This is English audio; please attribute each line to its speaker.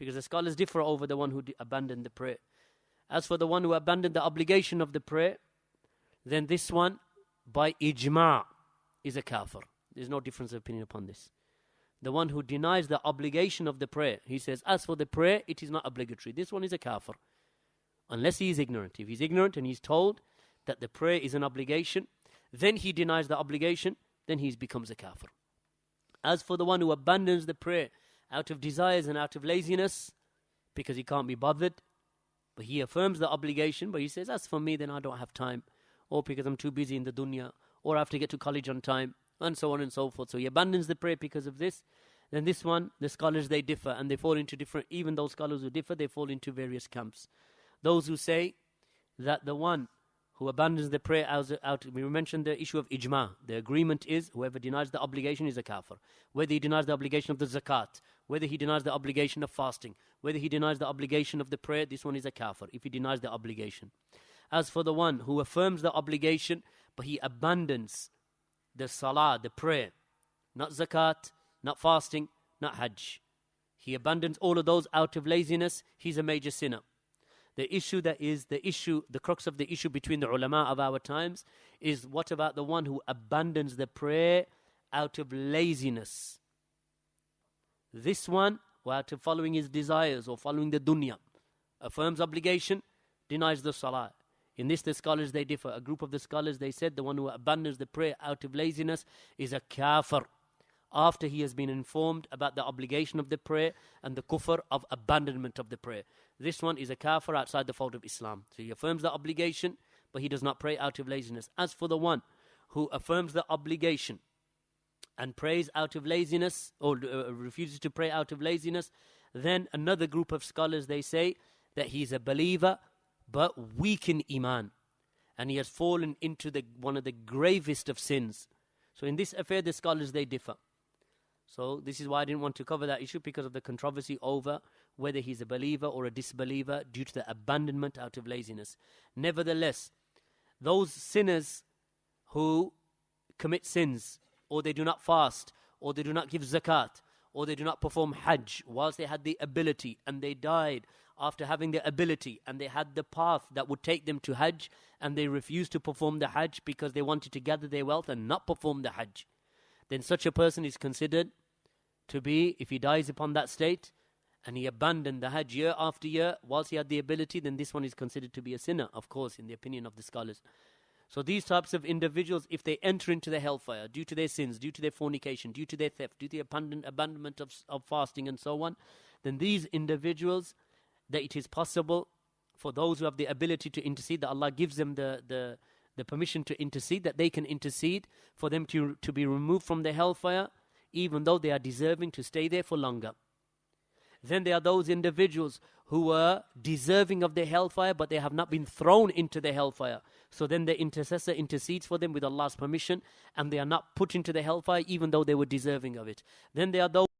Speaker 1: because the scholars differ over the one who abandoned the prayer. As for the one who abandoned the obligation of the prayer, then this one, by ijma', is a kafir. There's no difference of opinion upon this. The one who denies the obligation of the prayer, he says, as for the prayer, it is not obligatory. This one is a kafir. Unless he is ignorant. If he's ignorant and he's told that the prayer is an obligation, then he denies the obligation, then he becomes a kafir. As for the one who abandons the prayer out of desires and out of laziness, because he can't be bothered, but he affirms the obligation, but he says, as for me, then I don't have time, or because I'm too busy in the dunya, or I have to get to college on time, and so on and so forth. So he abandons the prayer because of this. Then this one, the scholars, they differ, and they fall into different, even those scholars who differ, they fall into various camps. Those who say that the one who abandons the prayer out, we mentioned the issue of ijma'. The agreement is whoever denies the obligation is a kafir. Whether he denies the obligation of the zakat, whether he denies the obligation of fasting, whether he denies the obligation of the prayer, this one is a kafir, if he denies the obligation. As for the one who affirms the obligation, but he abandons the salah, the prayer, not zakat, not fasting, not hajj. He abandons all of those out of laziness, he's a major sinner. The issue that is the crux of the issue between the ulama of our times is what about the one who abandons the prayer out of laziness? This one, or out of following his desires or following the dunya, affirms obligation, denies the salah. In this, the scholars, they differ. A group of the scholars, they said the one who abandons the prayer out of laziness is a kafir, after he has been informed about the obligation of the prayer and the kufr of abandonment of the prayer. This one is a kafir outside the fold of Islam. So he affirms the obligation, but he does not pray out of laziness. As for the one who affirms the obligation and prays out of laziness, or refuses to pray out of laziness, then another group of scholars, they say that he's a believer, but weak in iman, and he has fallen into one of the gravest of sins. So in this affair, the scholars, they differ. So this is why I didn't want to cover that issue, because of the controversy over whether he's a believer or a disbeliever due to the abandonment out of laziness. Nevertheless, those sinners who commit sins, or they do not fast, or they do not give zakat, or they do not perform hajj whilst they had the ability, and they died after having the ability, and they had the path that would take them to hajj, and they refused to perform the hajj because they wanted to gather their wealth and not perform the hajj, then such a person is considered to be, if he dies upon that state, and he abandoned the hajj year after year whilst he had the ability, then this one is considered to be a sinner, of course, in the opinion of the scholars. So these types of individuals, if they enter into the hellfire due to their sins, due to their fornication, due to their theft, due to the abandonment of fasting and so on, then these individuals, that it is possible for those who have the ability to intercede, that Allah gives them the permission to intercede, that they can intercede for them to be removed from the hellfire, even though they are deserving to stay there for longer. Then there are those individuals who are deserving of the hellfire, but they have not been thrown into the hellfire. So then the intercessor intercedes for them with Allah's permission, and they are not put into the hellfire even though they were deserving of it. Then there are those